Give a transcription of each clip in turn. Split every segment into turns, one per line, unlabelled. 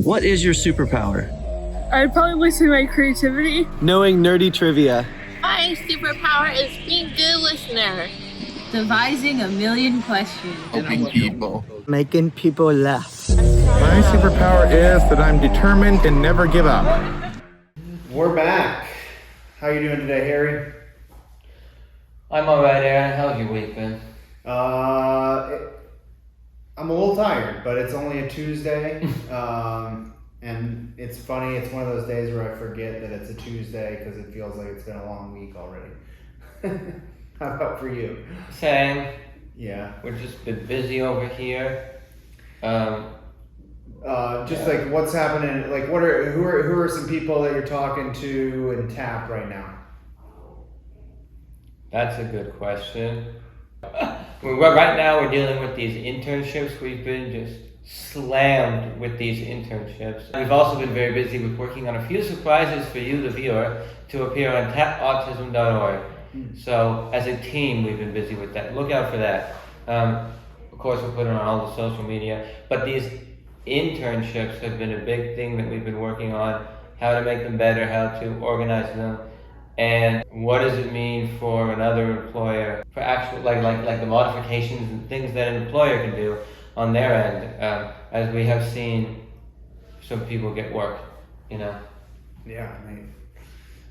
What is your superpower?
I'd probably say my creativity.
Knowing nerdy trivia.
My superpower is being a good listener.
Devising a million questions.
Helping people.
Making people laugh.
My superpower is that I'm determined and never give up.
We're back. How you doing today, Harry?
I'm alright, Aaron. How's your week been?
I'm a little tired, but it's only a Tuesday. And it's funny, it's one of those days where I forget that it's a Tuesday because it feels like it's been a long week already. How about for you?
Same.
Yeah.
We've just been busy over here.
Like what's happening, like who are some people that you're talking to in TAP right now?
That's a good question. Right now we're dealing with these internships. We've been just slammed with these internships. We've also been very busy with working on a few surprises for you, the viewer, to appear on tapautism.org. So as a team, we've been busy with that. Look out for that. Of course, we'll put it on all the social media. But these internships have been a big thing that we've been working on. How to make them better, how to organize them, and what does it mean for another employer, for actual like the modifications and things that an employer can do on their end, as we have seen some people get work,
Yeah,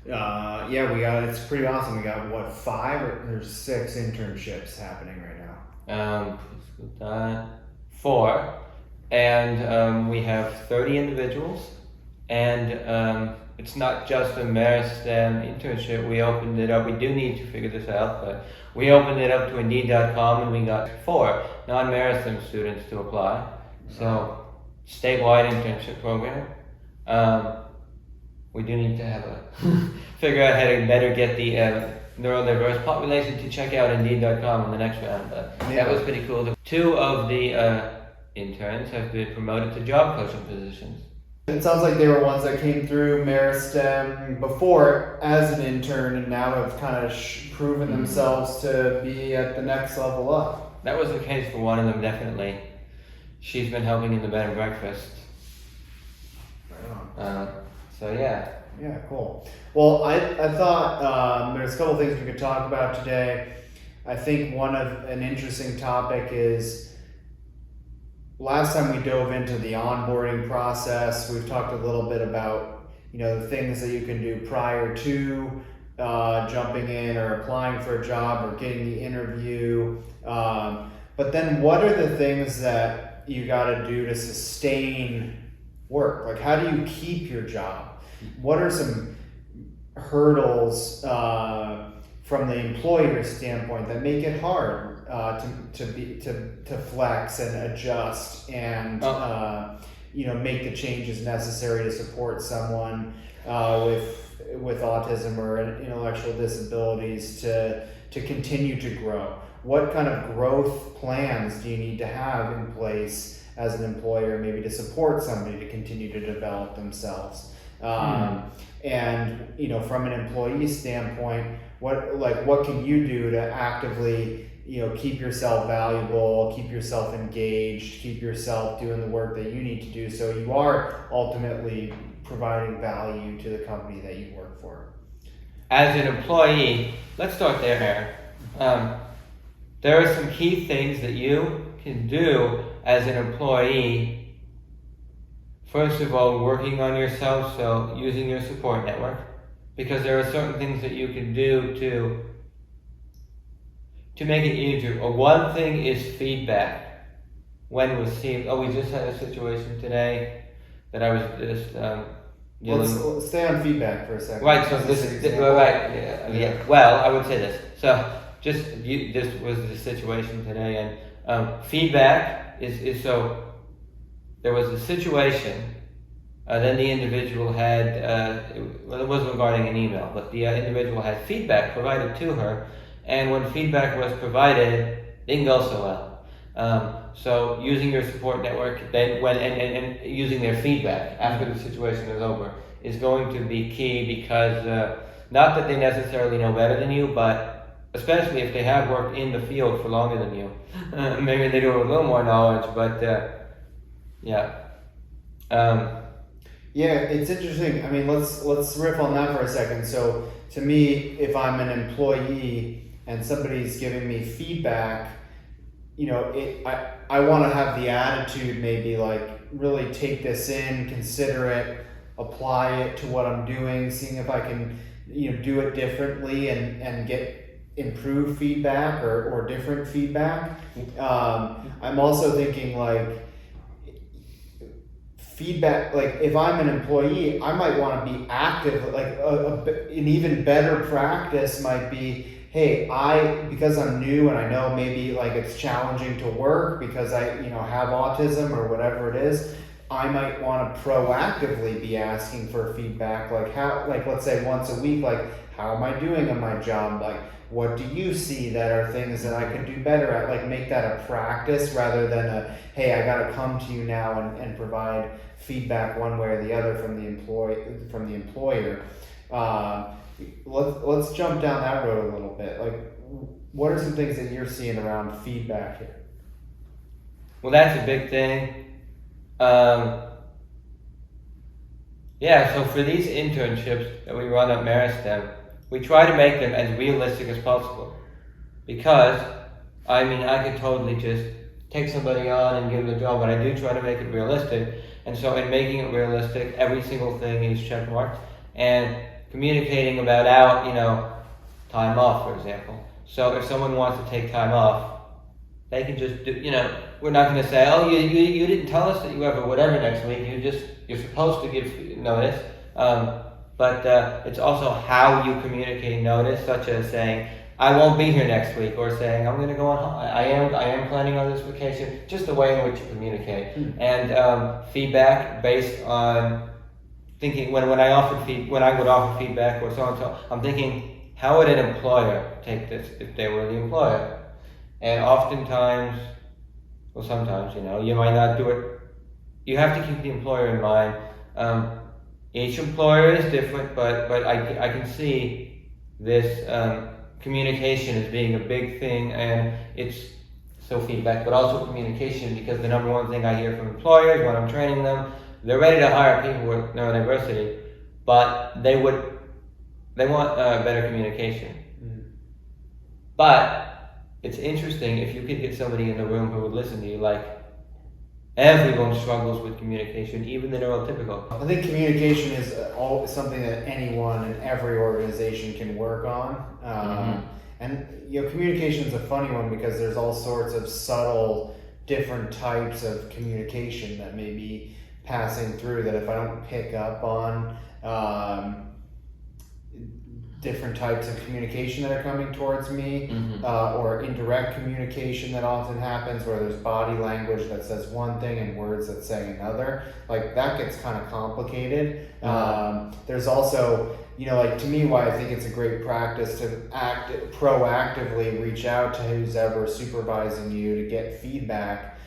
it's pretty awesome. We got 5 or 6 internships happening right now.
4, and we have 30 individuals, and it's not just a Meristem internship. We opened it up. We do need to figure this out, but we opened it up to Indeed.com, and we got 4 non-Meristem students to apply. So, statewide internship program. We do need to have figure out how to better get the neurodiverse population to check out Indeed.com in the next round. But that was pretty cool. 2 of the interns have been promoted to job coaching positions.
It sounds like they were ones that came through Meristem before as an intern and now have kind of proven themselves to be at the next level up.
That was the case for one of them, definitely. She's been helping in the bed and breakfast. So yeah.
Yeah, cool. Well, I thought there's a couple things we could talk about today. I think an interesting topic is, last time we dove into the onboarding process, we've talked a little bit about, the things that you can do prior to jumping in or applying for a job or getting the interview. But then what are the things that you got to do to sustain work? Like, how do you keep your job? What are some hurdles from the employer standpoint that make it hard to flex and adjust and make the changes necessary to support someone with autism or intellectual disabilities to continue to grow? What kind of growth plans do you need to have in place as an employer, maybe to support somebody to continue to develop themselves? And from an employee standpoint, what can you do to actively keep yourself valuable, keep yourself engaged, keep yourself doing the work that you need to do so you are ultimately providing value to the company that you work for?
As an employee, let's start there, Aaron. There are some key things that you can do as an employee. First of all, working on yourself, so using your support network, because there are certain things that you can do to make it easier. One thing is feedback. When received, we just had a situation today that I was just
Let's stay on feedback for a second.
Right. So this yeah. Well, I would say this. So this was the situation today, and feedback is so. There was a situation, then the individual had, it was regarding an email, but the individual had feedback provided to her, and when feedback was provided, it didn't go so well. So using your support network, then and using their feedback after the situation is over is going to be key, because not that they necessarily know better than you, but especially if they have worked in the field for longer than you, maybe they do have a little more knowledge, but yeah.
Yeah, it's interesting. I mean, let's riff on that for a second. So to me, if I'm an employee and somebody's giving me feedback, I want to have the attitude, maybe like really take this in, consider it, apply it to what I'm doing, seeing if I can do it differently and get improved feedback or different feedback. I'm also thinking like feedback, like if I'm an employee, I might want to be active. Like an even better practice might be, hey, because I'm new and I know maybe like it's challenging to work because I have autism or whatever it is, I might want to proactively be asking for feedback, like let's say once a week, like how am I doing in my job, like what do you see that are things that I could do better at, like make that a practice rather than a, hey, I got to come to you now and provide feedback one way or the other from the employer. Let's jump down that road a little bit. Like, what are some things that you're seeing around feedback here?
Well, that's a big thing. So for these internships that we run at Meristem, we try to make them as realistic as possible. Because, I could totally just take somebody on and give them a job, but I do try to make it realistic. And so in making it realistic, every single thing is checkmarked. And communicating about time off, for example. So if someone wants to take time off, they can just do, we're not going to say, oh, you didn't tell us that you have a whatever next week. You're supposed to give notice. But it's also how you communicate notice, such as saying, I won't be here next week, or saying, I'm going to go on, I am planning on this vacation, just the way in which you communicate. And feedback based on thinking, when I would offer feedback or so and so, I'm thinking, how would an employer take this if they were the employer? And oftentimes, well, sometimes, you might not do it. You have to keep the employer in mind. Each employer is different, but I can see this communication as being a big thing, and it's so feedback, but also communication, because the number one thing I hear from employers when I'm training them, they're ready to hire people with neurodiversity, but they want better communication. But it's interesting if you could get somebody in the room who would listen to you. Like, everyone struggles with communication, even the neurotypical.
I think communication is something that anyone in every organization can work on. And communication is a funny one because there's all sorts of subtle, different types of communication that may be passing through that if I don't pick up on different types of communication that are coming towards me, or indirect communication that often happens where there's body language that says one thing and words that say another, like that gets kind of complicated. There's also, to me, why I think it's a great practice to proactively reach out to who's ever supervising you to get feedback,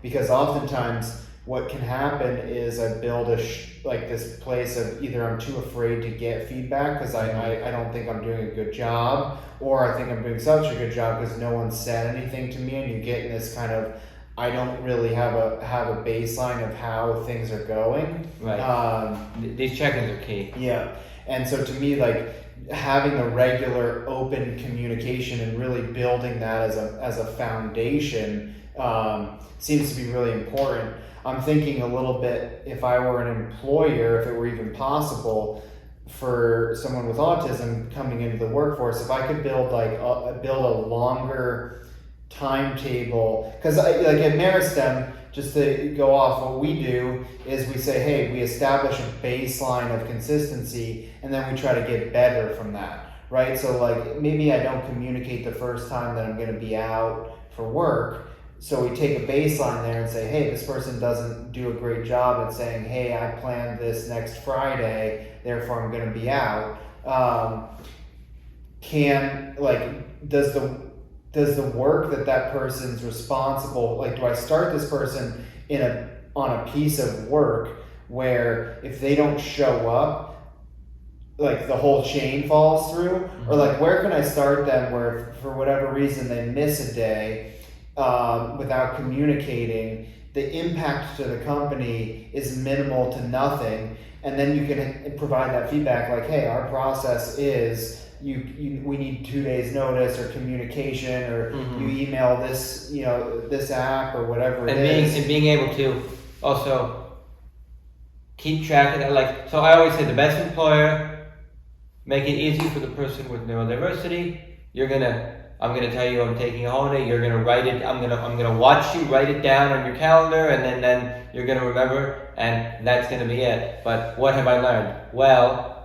because oftentimes what can happen is I build this place of either I'm too afraid to get feedback because I don't think I'm doing a good job, or I think I'm doing such a good job because no one said anything to me, and you get in this kind of, I don't really have a baseline of how things are going.
Right. These check-ins are key.
Yeah. And so to me, like, having a regular open communication and really building that as a foundation seems to be really important. I'm thinking a little bit, if I were an employer, if it were even possible for someone with autism coming into the workforce, if I could build a longer timetable, because like at Meristem, just to go off, what we do is we say, hey, we establish a baseline of consistency, and then we try to get better from that, right? So like maybe I don't communicate the first time that I'm going to be out for work. So we take a baseline there and say, hey, this person doesn't do a great job at saying, hey, I planned this next Friday, therefore I'm going to be out. Does the work that person's responsible, like, do I start this person on a piece of work where if they don't show up, like the whole chain falls through? Or like, where can I start them where for whatever reason they miss a day without communicating, the impact to the company is minimal to nothing, and then you can provide that feedback like, hey, our process is we need 2 days notice or communication, or you email this, this app or whatever it is.
And being able to also keep track of that. Like, so I always say the best employer, make it easy for the person with neurodiversity. I'm gonna tell you I'm taking a holiday. You're gonna write it. I'm gonna watch you write it down on your calendar, and then you're gonna remember, and that's gonna be it. But what have I learned? Well,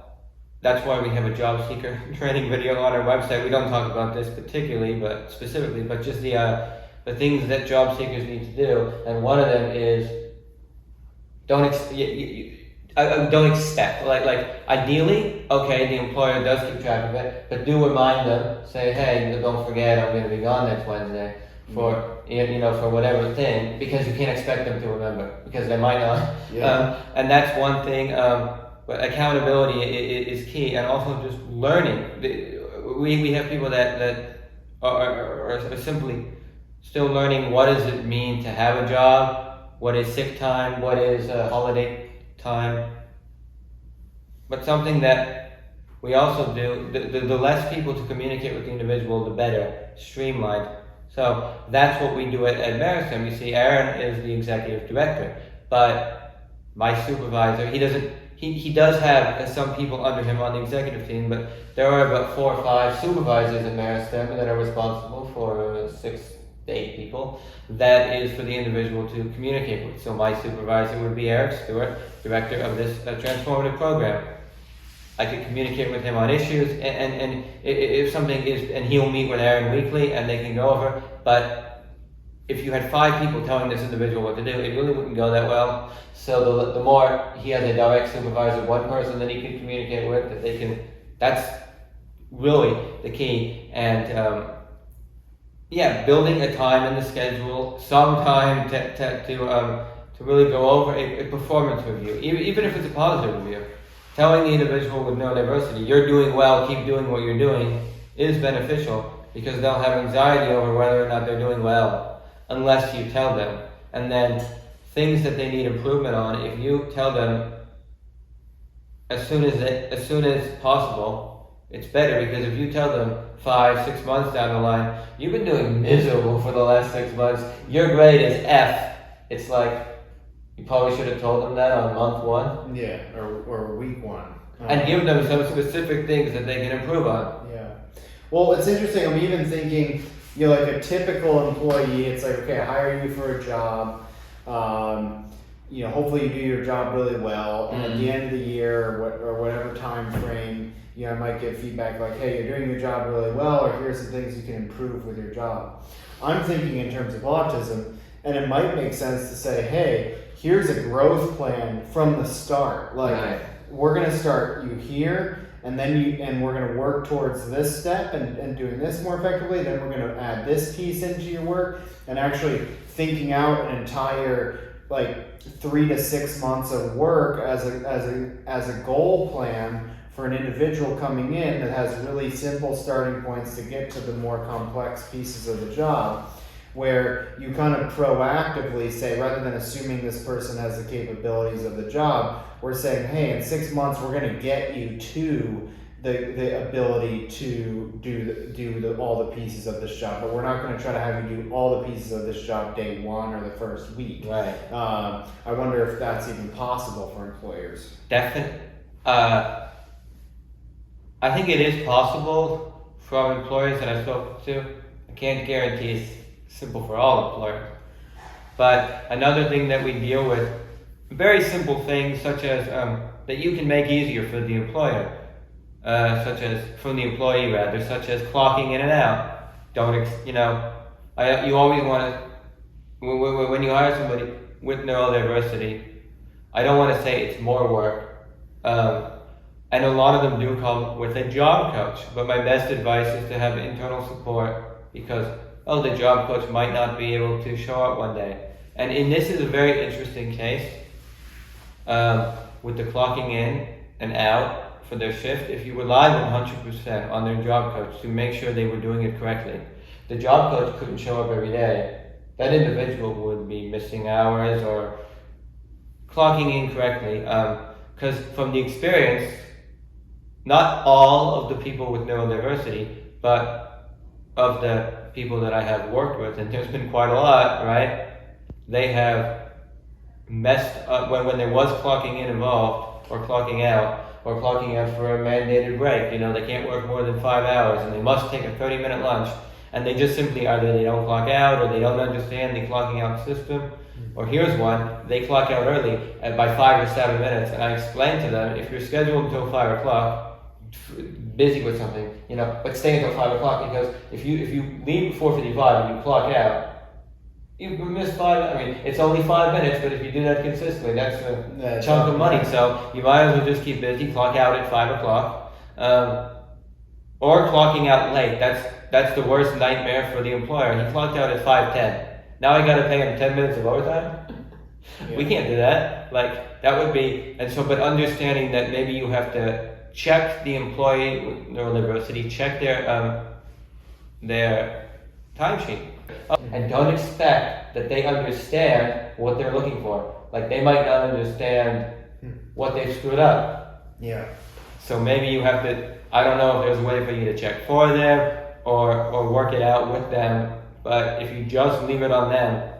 that's why we have a job seeker training video on our website. We don't talk about this particularly, but specifically, but just the things that job seekers need to do. And one of them is don't expect, like ideally, okay, the employer does keep track of it, but do remind them, say, hey, don't forget, I'm going to be gone next Wednesday for for whatever thing, because you can't expect them to remember, because they might not. And that's one thing. But accountability is key, and also just learning. We have people that are simply still learning what does it mean to have a job, what is sick time, what is holiday time. But something that we also do, the less people to communicate with the individual, the better, streamlined. So that's what we do at Meristem. You see, Aaron is the executive director, but my supervisor, he does have some people under him on the executive team, but there are about 4 or 5 supervisors at Meristem that are responsible for 6 to 8 people. That is for the individual to communicate with. So my supervisor would be Eric Stewart, director of this transformative program. I could communicate with him on issues, and if something is, and he'll meet with Aaron weekly, and they can go over. But if you had 5 people telling this individual what to do, it really wouldn't go that well. So the more he has a direct supervisor, one person that he can communicate with, that they can, that's really the key. And building a time in the schedule, some time to really go over a performance review, even if it's a positive review. Telling the individual with neurodiversity, you're doing well, keep doing what you're doing, is beneficial, because they'll have anxiety over whether or not they're doing well, unless you tell them. And then things that they need improvement on, if you tell them as soon as possible, it's better, because if you tell them 5-6 months down the line, you've been doing miserable for the last 6 months, your grade is F, it's like, you probably should have told them that on month 1.
Yeah, or week 1.
And give them some specific things that they can improve on.
Yeah. Well, it's interesting. I'm even thinking, like a typical employee, it's like, okay, I hire you for a job. Hopefully you do your job really well. And at the end of the year or whatever time frame, I might get feedback like, hey, you're doing your job really well, or here's some things you can improve with your job. I'm thinking in terms of autism, and it might make sense to say, hey, here's a growth plan from the start. Like, we're going to start you here, and then we're going to work towards this step and doing this more effectively. Then we're going to add this piece into your work, and actually thinking out an entire 3 to 6 months of work as a goal plan for an individual coming in that has really simple starting points to get to the more complex pieces of the job, where you kind of proactively say, rather than assuming this person has the capabilities of the job, we're saying, hey, in 6 months, we're going to get you to the ability to do all the pieces of this job, but we're not going to try to have you do all the pieces of this job day 1 or the first week.
Right.
I wonder if that's even possible for employers.
Definitely. I think it is possible from employers that I've spoken to. I can't guarantee it's simple for all employers. But another thing that we deal with, very simple things such as that you can make easier for the employer, such as from the employee rather, such as clocking in and out. You always want to, when you hire somebody with neurodiversity, I don't want to say it's more work. And a lot of them do come with a job coach, but my best advice is to have internal support, because the job coach might not be able to show up one day. And this is a very interesting case with the clocking in and out for their shift. If you relied 100% on their job coach to make sure they were doing it correctly, the job coach couldn't show up every day, that individual would be missing hours or clocking in correctly. Because from the experience, not all of the people with neurodiversity, but of the people that I have worked with, and there's been quite a lot, right? They have messed up when there was clocking in involved, or clocking out for a mandated break. You know, they can't work more than 5 hours and they must take a 30-minute lunch, and they just simply either they don't clock out or they don't understand the clocking out system. Or here's one, they clock out early by 5 or 7 minutes, and I explained to them, if you're scheduled until 5 o'clock, busy with something, you know, but stay until 5 o'clock, because if you leave before 55 and you clock out, you miss 5. I mean, it's only 5 minutes, but if you do that consistently, that's a chunk of money. So you might as well just keep busy, clock out at 5 o'clock, or clocking out late. That's the worst nightmare for the employer. He clocked out at 5:10. Now I got to pay him 10 minutes of overtime. Yeah. We can't do that. Like, that would be, and so, but understanding that maybe you have to check the employee with neurodiversity, check their timesheet, and don't expect that they understand what they're looking for. Like, they might not understand what they've screwed up.
Yeah.
So maybe you have to, I don't know if there's a way for you to check for them or work it out with them, but if you just leave it on them,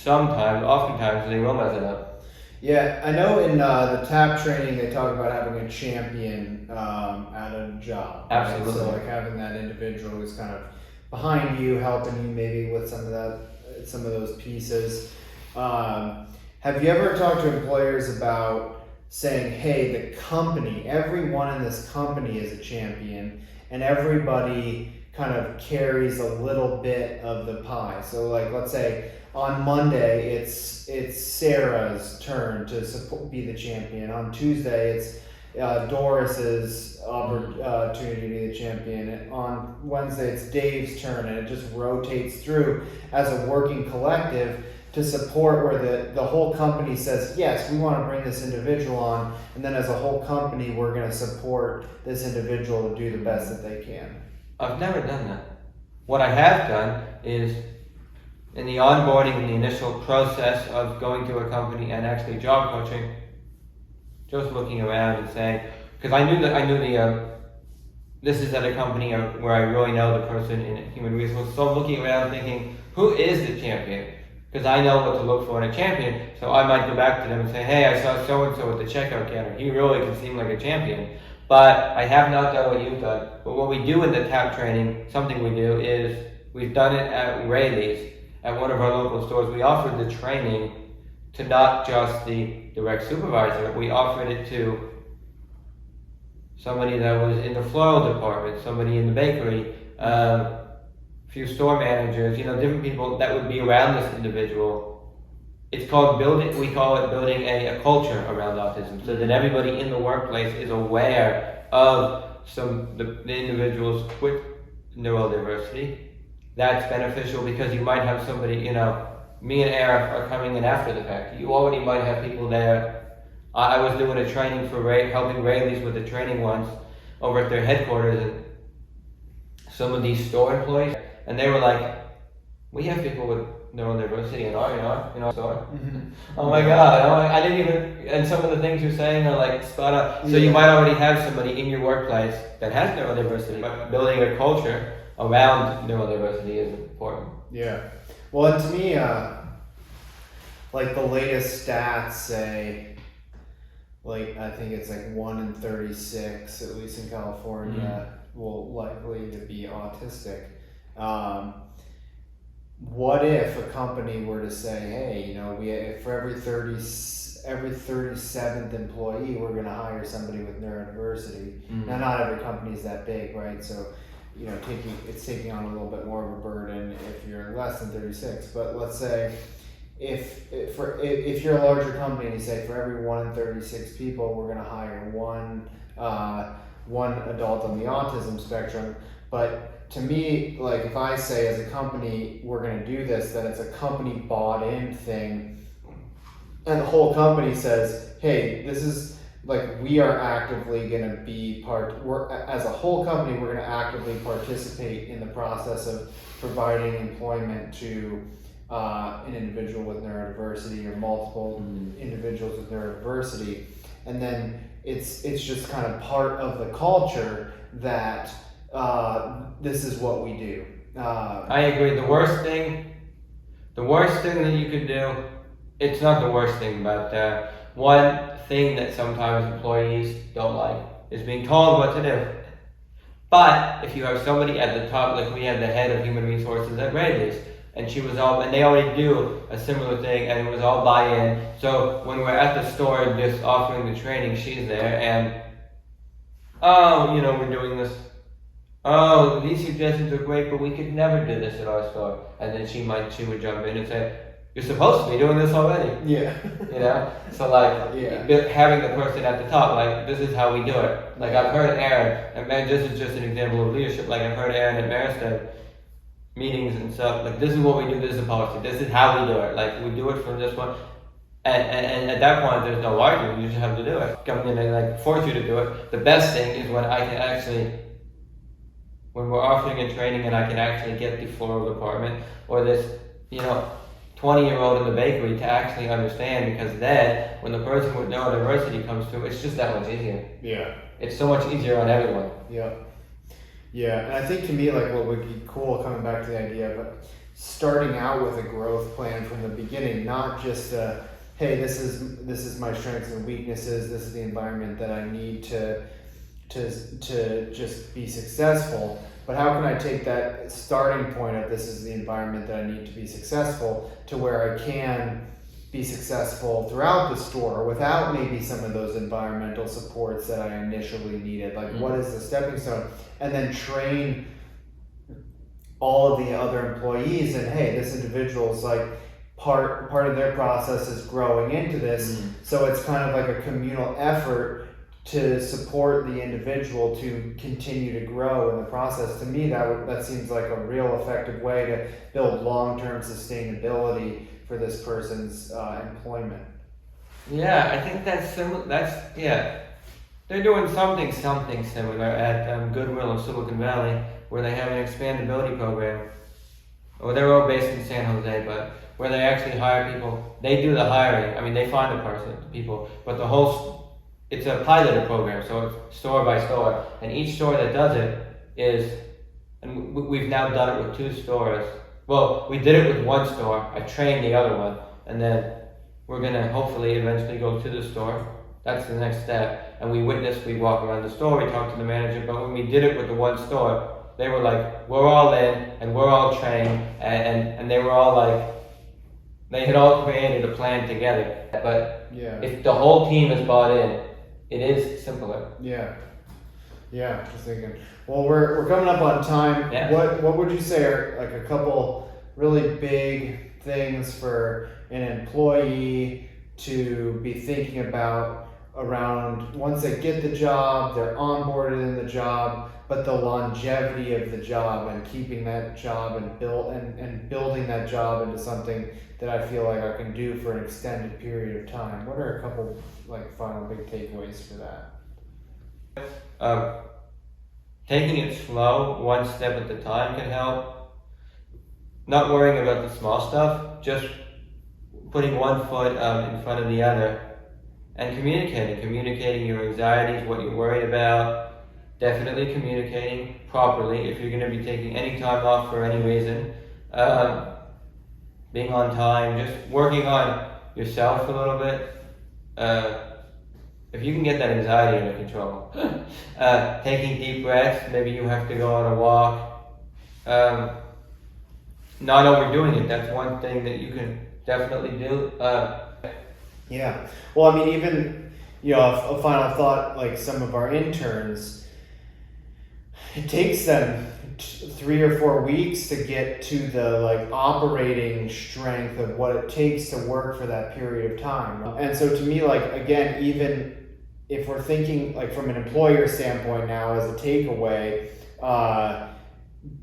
oftentimes they will mess it up.
Yeah, I know in the TAP training they talk about having a champion at a job.
Absolutely.
Right? So like having that individual who's kind of behind you, helping you maybe with some of those pieces. Have you ever talked to employers about saying, hey, the company, everyone in this company is a champion, and everybody kind of carries a little bit of the pie. So like, let's say on Monday it's Sarah's turn to be the champion. On Tuesday it's Doris's opportunity to be the champion. And on Wednesday it's Dave's turn, and it just rotates through as a working collective to support where the whole company says, yes, we want to bring this individual on, and then as a whole company we're going to support this individual to do the best that they can.
I've never done that. What I have done is, in the onboarding, in the initial process of going to a company and actually job coaching, just looking around and saying, because I knew this is at a company where I really know the person in human resources, so I'm looking around thinking, who is the champion? Because I know what to look for in a champion, so I might go back to them and say, hey, I saw so-and-so at the checkout counter. He really can seem like a champion. But I have not done what you've done. But what we do in the TAP training, something we do is, we've done it at Rayleigh's, at one of our local stores. We offered the training to not just the direct supervisor, we offered it to somebody that was in the floral department, somebody in the bakery, a few store managers, different people that would be around this individual. It's called we call it building a culture around autism, so that everybody in the workplace is aware of the individuals with neurodiversity. That's beneficial because you might have somebody, me and Eric are coming in after the fact. You already might have people there. I was doing a training for helping Rayleigh's with the training once over at their headquarters, and some of these store employees, and they were like, we have people with neurodiversity in our store. Mm-hmm. Oh my God, I didn't even, and some of the things you're saying are like spot on. So you might already have somebody in your workplace that has neurodiversity, but building a culture around neurodiversity is important.
Yeah. Well, and to me, like the latest stats say, like I think it's like 1 in 36, at least in California, will likely to be autistic. What if a company were to say, hey, for every 37th employee, we're going to hire somebody with neurodiversity. Mm-hmm. Now, not every company is that big, right? So, it's taking on a little bit more of a burden if you're less than 36. But let's say if you're a larger company and you say for every 1 in 36 people, we're going to hire one adult on the autism spectrum. But to me, like if I say as a company, we're going to do this, then it's a company bought in thing. And the whole company says, hey, this is like, we are actively going to be as a whole company, we're going to actively participate in the process of providing employment to an individual with neurodiversity or multiple individuals with neurodiversity, and then it's just kind of part of the culture that this is what we do.
I agree. The worst thing that you could do, it's not the worst thing, but one thing that sometimes employees don't like is being told what to do. But if you have somebody at the top, like we had the head of human resources at Radius, and they already do a similar thing, and it was all buy-in. So when we're at the store just offering the training, she's there, and we're doing this. Oh, these suggestions are great, but we could never do this at our store. And then she would jump in and say, you're supposed to be doing this already.
Yeah.
So having the person at the top, like, this is how we do it. Like, I've heard Aaron, and man, this is just an example of leadership. Like, I've heard Aaron at Maristan meetings and stuff, like, this is what we do, this is a policy, this is how we do it. Like, we do it from this one. And at that point, there's no argument, you just have to do it. Coming in and force you to do it. The best thing is when we're offering a training and I can actually get the floral department or this, 20-year-old in the bakery to actually understand, because then when the person with neurodiversity comes through, it's just that much easier.
Yeah.
It's so much easier on everyone.
Yeah. Yeah, and I think to me, what would be cool, coming back to the idea of starting out with a growth plan from the beginning, not just hey, this is my strengths and weaknesses, this is the environment that I need to just be successful, but how can I take that starting point of this is the environment that I need to be successful to where I can be successful throughout the store without maybe some of those environmental supports that I initially needed. What is the stepping stone? And then train all of the other employees, and hey, this individual's part of their process is growing into this. So it's kind of like a communal effort to support the individual to continue to grow in the process. To me, that seems like a real effective way to build long-term sustainability for this person's employment.
Yeah, I think that's similar. They're doing something similar at Goodwill in Silicon Valley, where they have an expandability program. Well, they're all based in San Jose, but where they actually hire people. They do the hiring. I mean, they find the people, but it's a piloted program, so it's store by store, and each store that does it and we've now done it with 2 stores. Well, we did it with 1 store. I trained the other one, and then we're gonna hopefully eventually go to the store. That's the next step. And we walk around the store, we talk to the manager, but when we did it with the 1 store, they were like, we're all in, and we're all trained, and they were all they had all created a plan together. But if the whole team is bought in, it is simpler.
Yeah, just thinking. Well, we're coming up on time.
Yeah.
What would you say are a couple really big things for an employee to be thinking about around once they get the job, they're onboarded in the job, but the longevity of the job and keeping that job and building that job into something that I feel like I can do for an extended period of time? What are a couple final big takeaways for that?
Taking it slow, 1 step at a time can help. Not worrying about the small stuff, just putting 1 foot in front of the other, and communicating your anxieties, what you're worried about. Definitely communicating properly if you're going to be taking any time off for any reason. Being on time, just working on yourself a little bit. If you can get that anxiety under control, taking deep breaths, maybe you have to go on a walk. Not overdoing it, that's one thing that you can definitely do.
Yeah, well, I mean, even, a final thought, some of our interns, it takes them 3 or 4 weeks to get to the operating strength of what it takes to work for that period of time. And so to me, again, even if we're thinking from an employer standpoint now as a takeaway,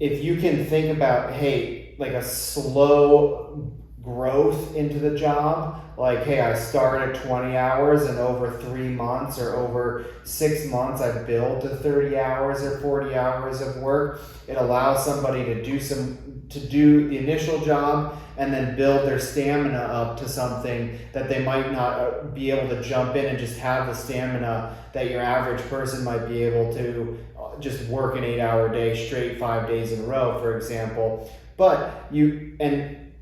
if you can think about, hey, a slow growth into the job, hey, I start at 20 hours and over 3 months or over 6 months I build to 30 hours or 40 hours of work. It allows somebody to do some to do the initial job and then build their stamina up to something that they might not be able to jump in and just have the stamina that your average person might be able to just work an 8-hour day straight 5 days in a row, for example. But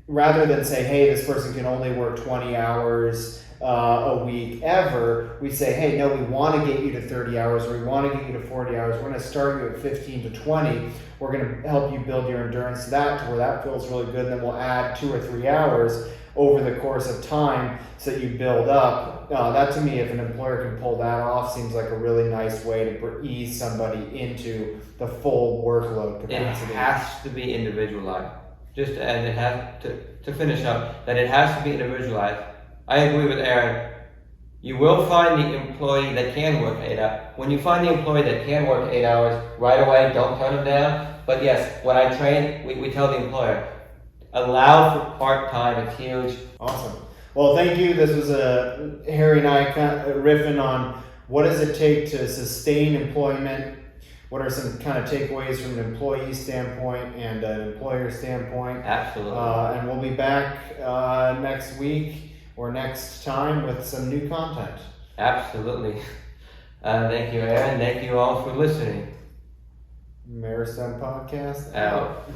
rather than say, hey, this person can only work 20 hours a week ever, we say, hey, no, we want to get you to 30 hours, or we want to get you to 40 hours. We're going to start you at 15 to 20. We're going to help you build your endurance to that, to where that feels really good. And then we'll add 2 or 3 hours over the course of time so that you build up. That to me, if an employer can pull that off, seems like a really nice way to ease somebody into the full workload capacity.
It has to be individualized. And it has to finish up, that it has to be individualized. I agree with Aaron. You will find the employee that can work 8 hours. When you find the employee that can work 8 hours, right away, don't turn them down. But yes, when I train, we tell the employer, allow for part-time. It's huge.
Awesome. Well, thank you. This was Harry and I kind of riffing on what does it take to sustain employment. What are some kind of takeaways from an employee standpoint and an employer standpoint?
Absolutely.
And we'll be back next week or next time with some new content.
Absolutely. Thank you, Aaron. Thank you all for listening.
Maristone Podcast
Out.